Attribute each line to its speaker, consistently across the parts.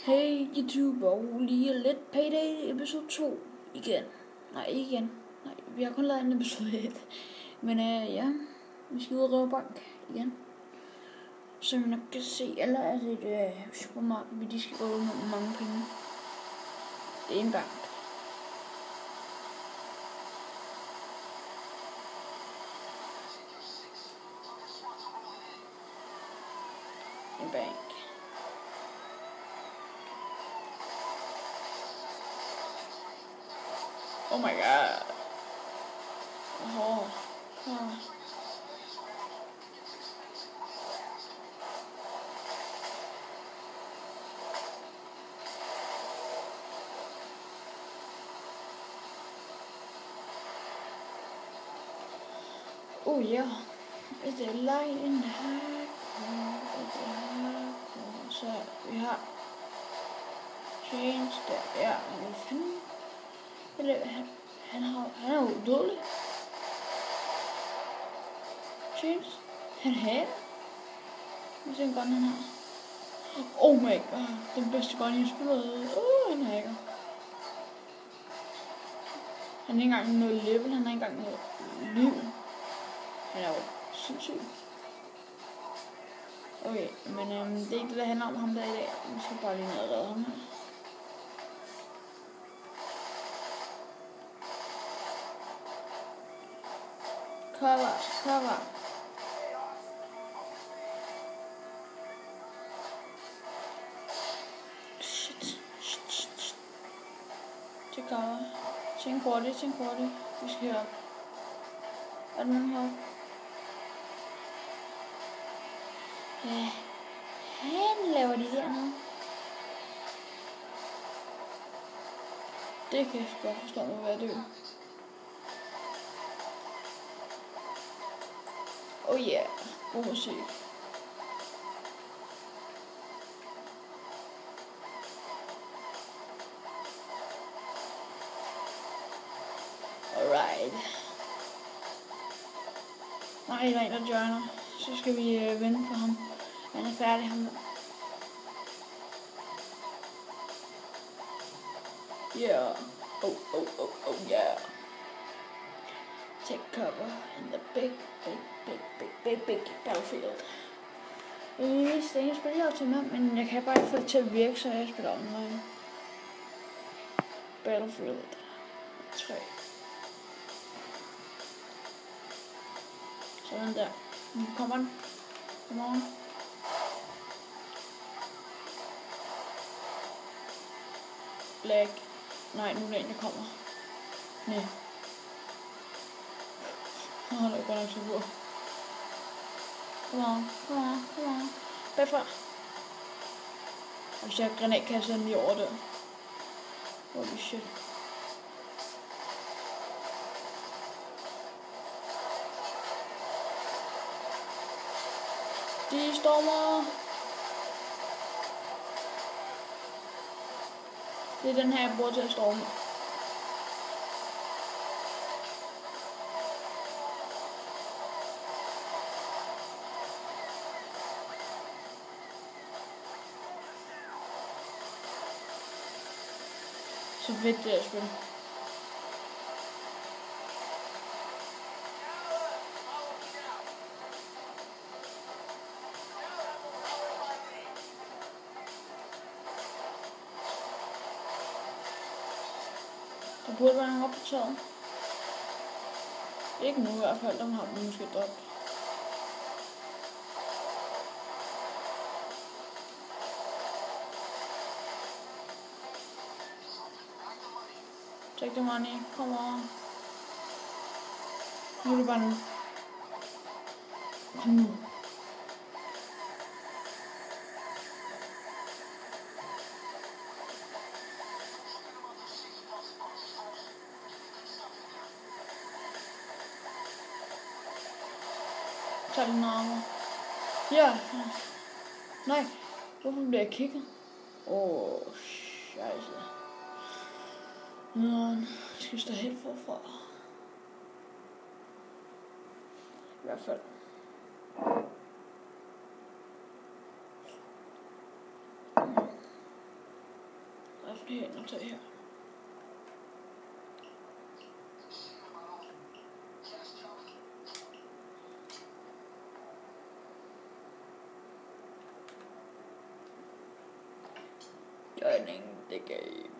Speaker 1: Hey YouTube, og lige lidt Payday episode 2 igen. Nej, ikke igen. Nej, vi har kun lavet en episode 1. Men ja, vi skal ud og røve bank igen. Som I nok kan se, eller er det et supermarked, vi de skal røve med mange penge. Det er en bank. En bank. Oh my god. Oh yeah. Is there light in the hardcore? Så vi har change der. Ja, hvad fanden? Han er jo udødelig. Change. Han hacker. Hvad er den gun, han har? Oh my god. Den bedste gun, jeg spillede. Han hacker. Han er ikke engang noget level. Han er ikke engang noget liv. Han er jo sindssyg. Okay, men det er ikke det, der handler om ham der i dag. Vi skal bare lige ned og redde ham her. Cover. Shit. Til cover. Tænk hurtigt. Vi skal herop. Er der nogen heroppe? Ja. Han laver de hernede. Det kan jeg godt forstå mig være død. Oh yeah, god musik. Alright. Nej, der er en, der joiner. Så skal vi vente på ham. Han er færdig, ham der. Yeah. Oh yeah. Take cover in the big battlefield. Jeg spiller til mig, men jeg kan bare ikke få det til at virke, så jeg spiller online. Battlefield 3. Sådan der. Nu kommer den. Godmorgen. Black. Nej, nu er der en, der kommer. Nej. Der er godt nok så på. Kom on. Bagfra. Og hvis jeg har granatkassen lige over der. Holy shit. De stormer. Det er den her, jeg bruger til at storme. Så fedt det er at spille. Der burde være nogen oppe på taget. Ikke nu i hvert fald, dem har vi måske dræbt. Take the money, come on. Nu er det bare nu. Kom nu. Tag den armor. Ja. Nej. Hvorfor bliver jeg kigget? Scheisse. Nå, skal vi stå helt forfra. I hvert fald. det her notat her. Joining the game.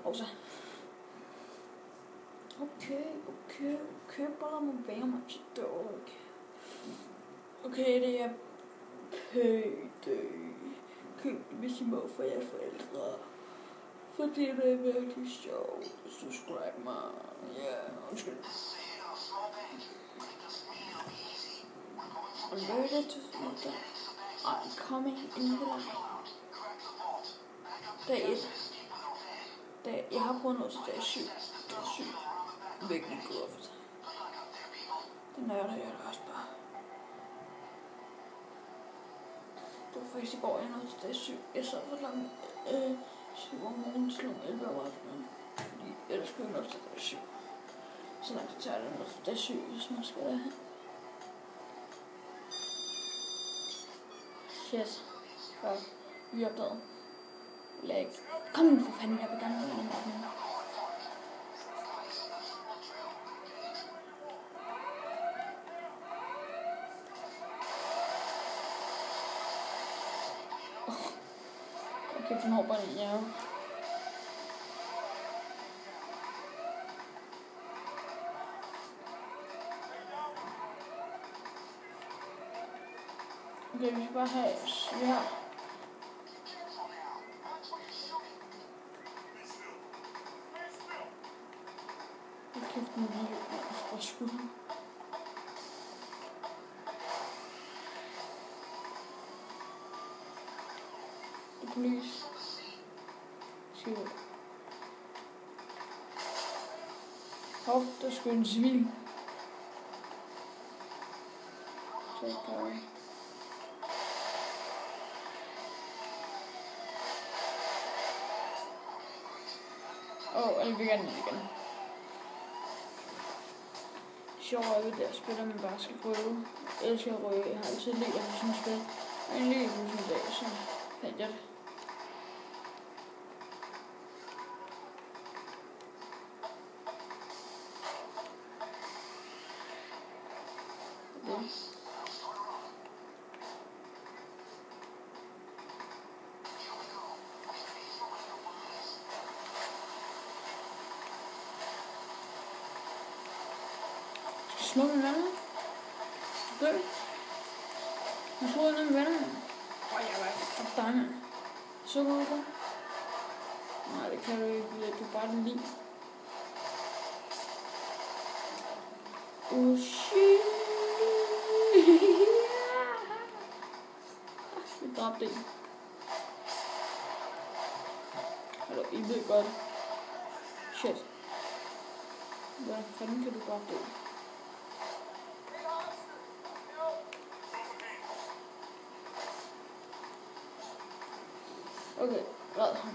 Speaker 1: Og så. Okay, bare lad mig være mig til dog. Okay, det er payday. Køb det, hvis I må for jeres forældre. Fordi det er virkelig sjovt. Subscribe mig. Ja, undskyld. Alerted to the coming in the light. Dag 1. Jeg har prøvet noget til dag 7. Dag 7. Virkelig groft. Det nørder jeg da også bare. Det var faktisk i går, jeg nåede til dag 7. Jeg sad for klokken 7 om morgenen til klokken 11 om aftenen. Fordi ellers skulle jeg nå til dag 7. Så langt tager det noget til dag 7, hvis man skal derhen. Shit. Fuck. Vi er opdaget. Lag. Kom nu for fanden, jeg vil gerne have den. Okay, den hopper den, ja. Okay, vi skal bare have... Vi har... Kæft en video, jeg skal skud. Det er police. Skid. Hov, der er sgu en civil. Tjekker. Eller vi gerne igen. Sjovt er det, der spiller man bare skal prøve. Jeg elsker at røge. Jeg har altid let af sådan et spil. Og en lille sådan en dag, så fandt jeg det. Slå med venner. Dø. Jeg slår ned med venner. Jeg var for dig, mand. Så går du. Nej, det kan du ikke. Du bare den lige. Shit. Vi dræbte en. Hallo, I ved godt. Shit. Hvordan fanden kan du bare dø? Okay, red ham.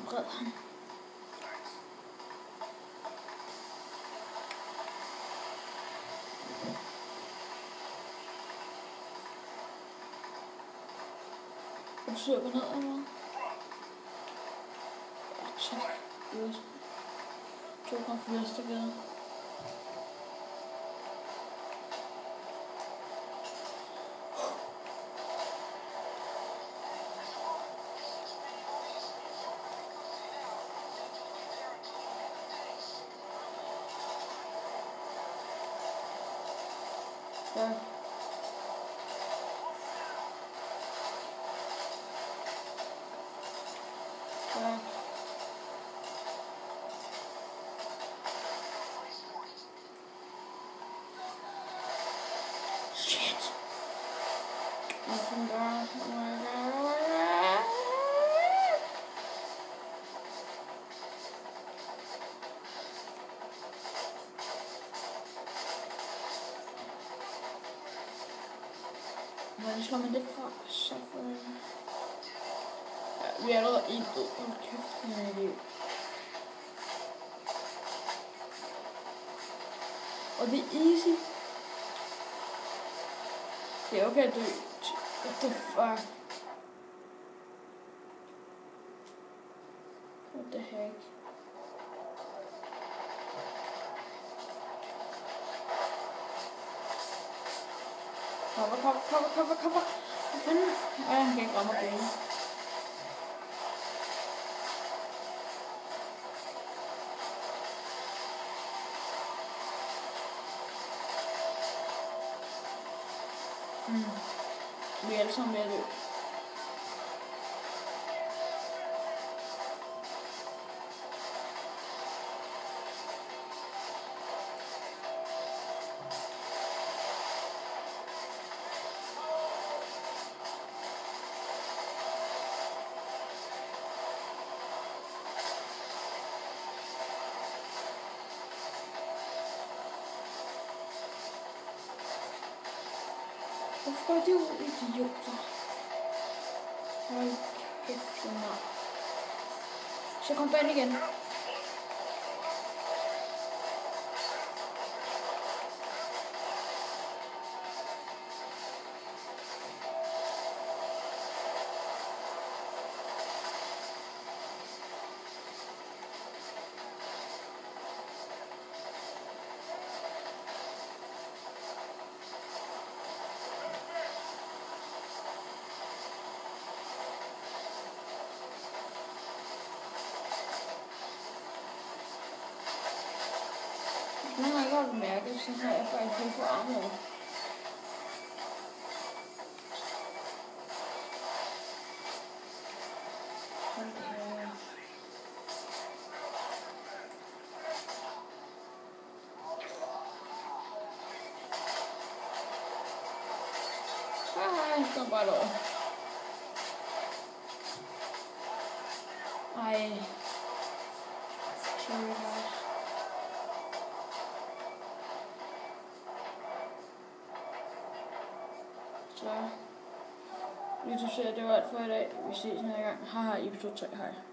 Speaker 1: Er du søger på ned, eller hvad? Tak. Godt. 2 kom fra Vestergade. Ja. Ja. Shit. Oh my god. Hvordan slår man det fra? Så for... Ja, vi er allerede en død. Hold kæft, den er liv. Og det er easy. Det er okay at dø What the fuck? What the heck? Cover. Hvad fanden? Han kan ikke ramme banen. Vi er alle sammen ved at løbe. Hvorfor er det jo idioter? Hold kæft, så meget. Så kom den igen. Nogle gange har jeg bemærket, så har jeg faktisk brug for armor. Jeg står bare derovre. Ej. Sorry, guys. Så lyt til, det var alt for i dag. Vi ses næste gang. Hej, episode 3. Hej.